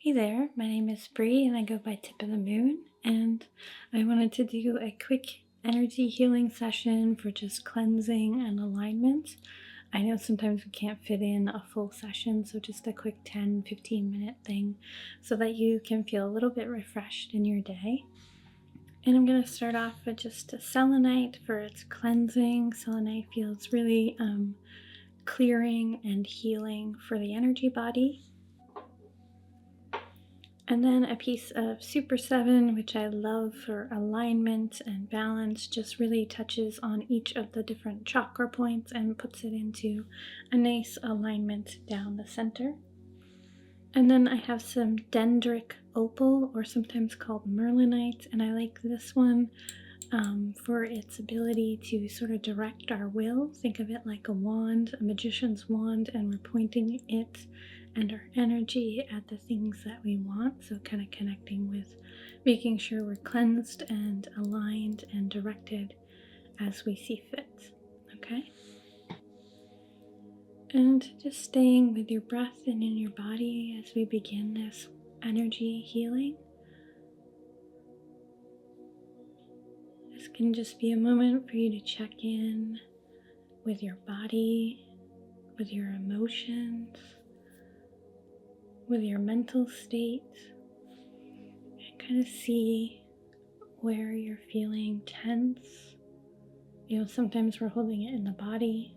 Hey there, my name is Bree and I go by Tip of the Moon, and I wanted to do a quick energy healing session for just cleansing and alignment. I know sometimes we can't fit in a full session, so just a quick 10-15 minute thing so that you can feel a little bit refreshed in your day. And I'm going to start off with just a selenite for its cleansing. Selenite feels really clearing and healing for the energy body. And then a piece of Super 7, which I love for alignment and balance, just really touches on each of the different chakra points and puts it into a nice alignment down the center. And then I have some dendric opal, or sometimes called merlinite, and I like this one for its ability to sort of direct our will. Think of it like a wand, a magician's wand, and we're pointing it and our energy at the things that we want. So kind of connecting with making sure we're cleansed and aligned and directed as we see fit. Okay? And just staying with your breath and in your body as we begin this energy healing. This can just be a moment for you to check in with your body, with your emotions, with your mental state, and kind of see where you're feeling tense. Sometimes we're holding it in the body.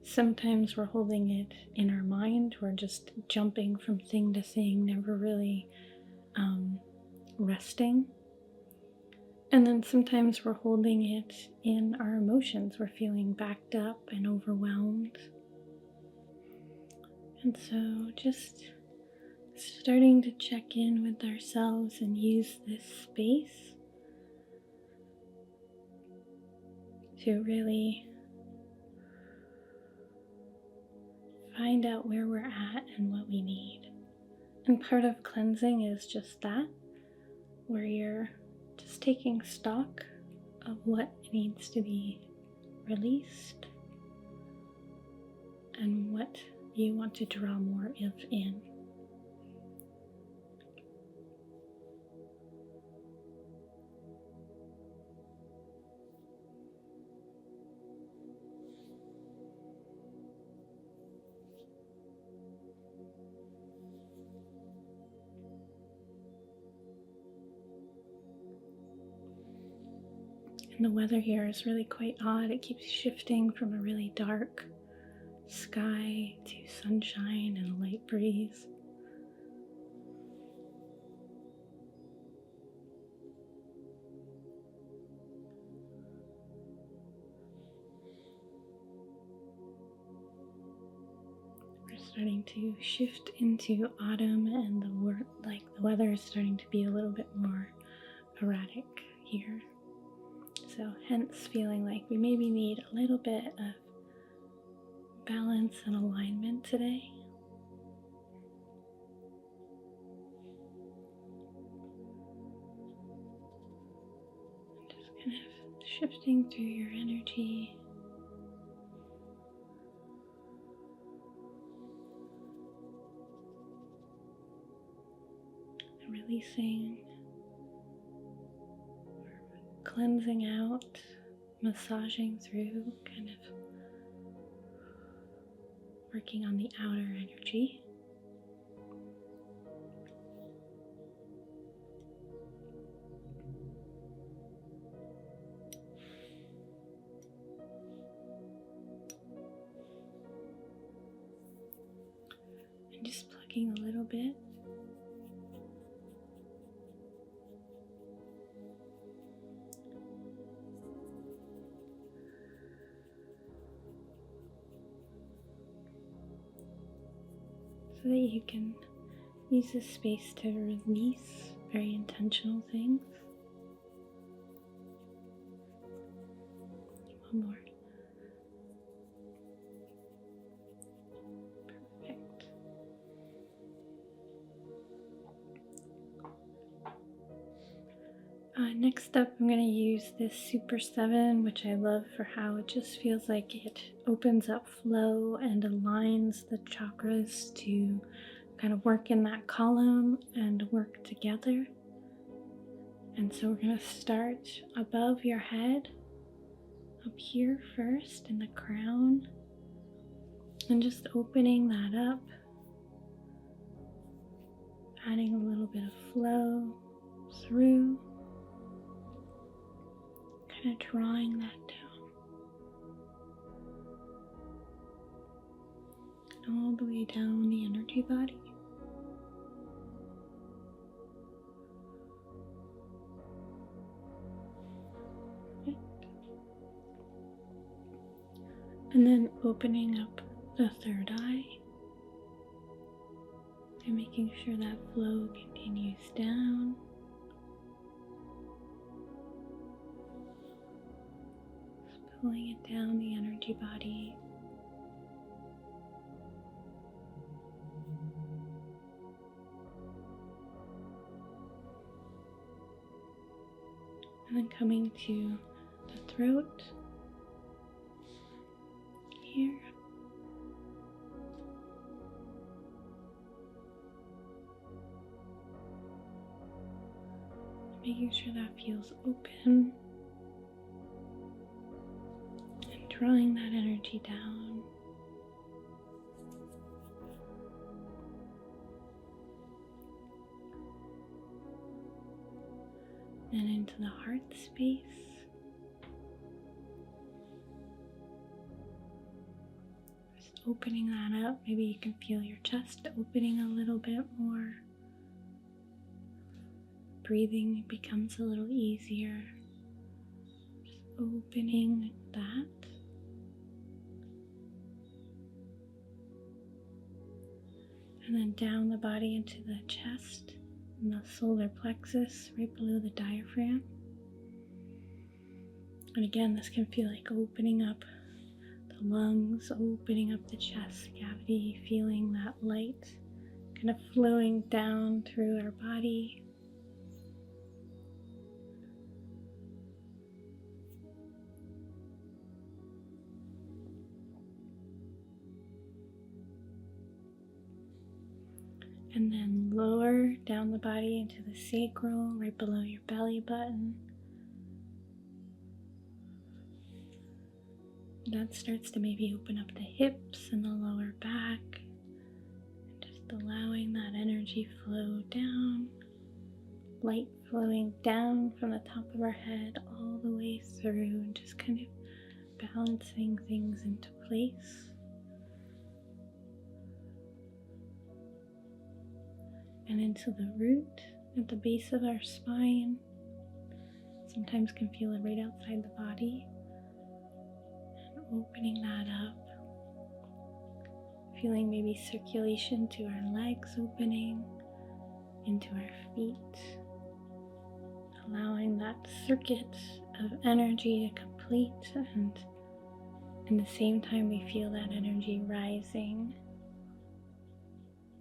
Sometimes we're holding it in our mind. We're just jumping from thing to thing, never really resting. And then sometimes we're holding it in our emotions. We're feeling backed up and overwhelmed. And so just starting to check in with ourselves and use this space to really find out where we're at and what we need. And part of cleansing is just that, where you're just taking stock of what needs to be released and what you want to draw more of in. And the weather here is really quite odd. It keeps shifting from a really dark sky to sunshine and a light breeze. We're starting to shift into autumn, and the weather is starting to be a little bit more erratic here. So hence feeling like we maybe need a little bit of balance and alignment today. Just kind of shifting through your energy. And releasing, cleansing out, massaging through, kind of working on the outer energy. And just plucking a little bit. So that you can use this space to release very intentional things. One more. Perfect. Next up, I'm going to use this Super 7, which I love for how it just feels like it opens up flow and aligns the chakras to kind of work in that column and work together. And so we're going to start above your head, up here first in the crown, and just opening that up, adding a little bit of flow through, kind of drawing that down, all the way down the energy body. And then opening up the third eye and making sure that flow continues down. Just pulling it down the energy body. And then coming to the throat here. Making sure that feels open and drawing that energy down. And into the heart space. Just opening that up. Maybe you can feel your chest opening a little bit more. Breathing becomes a little easier. Just opening that. And then down the body into the chest and the solar plexus right below the diaphragm. And again, this can feel like opening up the lungs, opening up the chest cavity, feeling that light kind of flowing down through our body. And then lower down the body into the sacral, right below your belly button. That starts to maybe open up the hips and the lower back. And just allowing that energy flow down. Light flowing down from the top of our head all the way through, and just kind of balancing things into place. And into the root at the base of our spine. Sometimes can feel it right outside the body. And opening that up. Feeling maybe circulation to our legs opening, into our feet. Allowing that circuit of energy to complete, and in the same time we feel that energy rising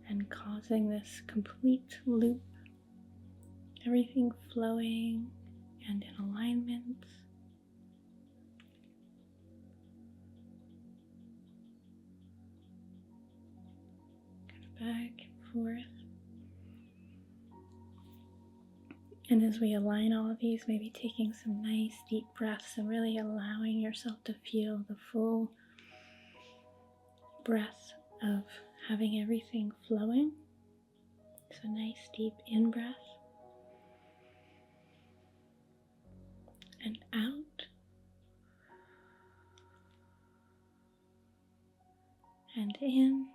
and causing this complete loop, everything flowing and in alignment. Kind of back and forth. And as we align all of these, maybe taking some nice deep breaths and really allowing yourself to feel the full breath of having everything flowing. So nice deep in-breath and out and in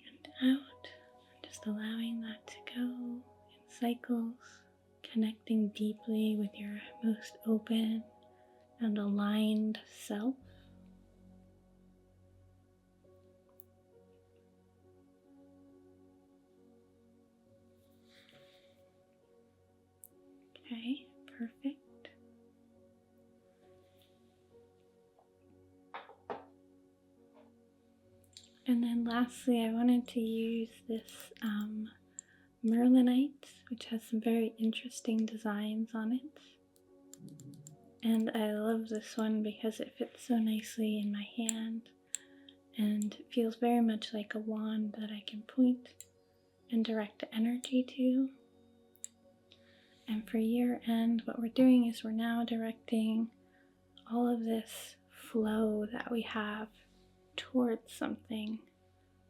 and out. Just allowing that to go in cycles, connecting deeply with your most open and aligned self. Okay, perfect. And then lastly, I wanted to use this Merlinite, which has some very interesting designs on it. And I love this one because it fits so nicely in my hand. and it feels very much like a wand that I can point and direct energy to. And for year end, what we're doing is we're now directing all of this flow that we have towards something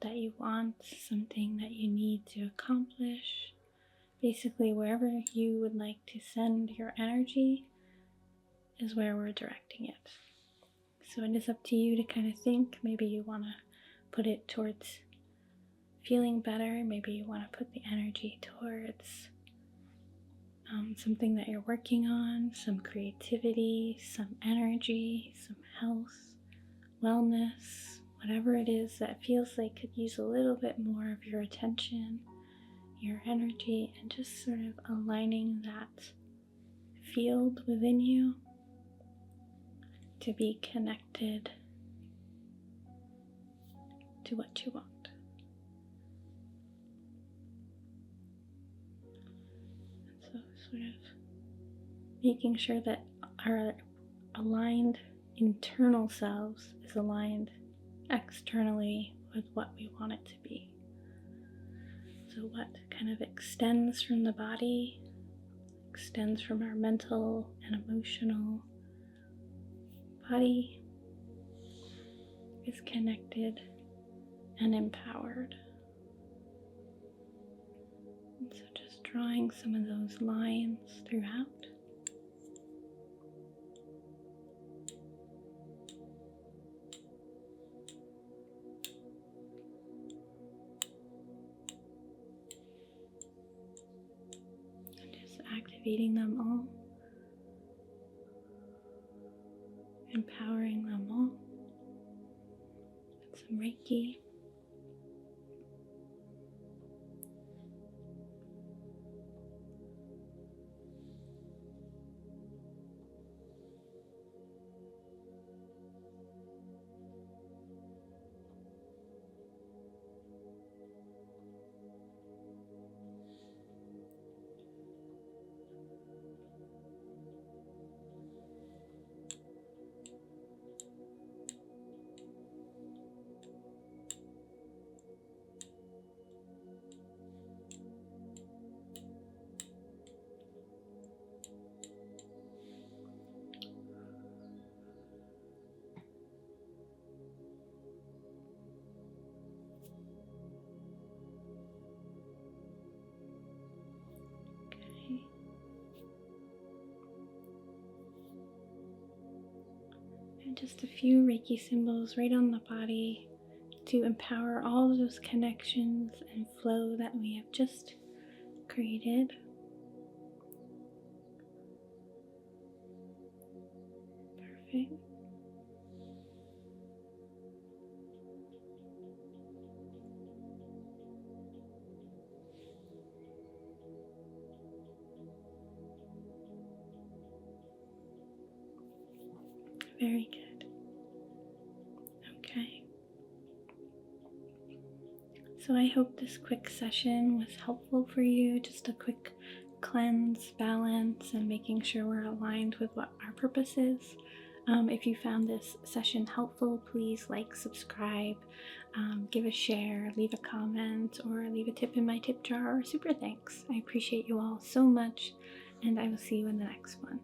that you want, something that you need to accomplish. Basically, wherever you would like to send your energy is where we're directing it. So it is up to you to kind of think. Maybe you want to put it towards feeling better. Maybe you want to put the energy towards something that you're working on, some creativity, some energy, some health, wellness, whatever it is that feels like could use a little bit more of your attention, your energy, and just sort of aligning that field within you to be connected to what you want. So sort of making sure that our aligned internal selves is aligned externally with what we want it to be. So what kind of extends from the body, extends from our mental and emotional body, is connected and empowered. And so just drawing some of those lines throughout. And just activating them all. Empowering them all. With some Reiki. Okay. And just a few Reiki symbols right on the body to empower all of those connections and flow that we have just created. Perfect. Very good. Okay. So I hope this quick session was helpful for you. Just a quick cleanse, balance, and making sure we're aligned with what our purpose is. If you found this session helpful, please like, subscribe, give a share, leave a comment, or leave a tip in my tip jar or super thanks. I appreciate you all so much, and I will see you in the next one.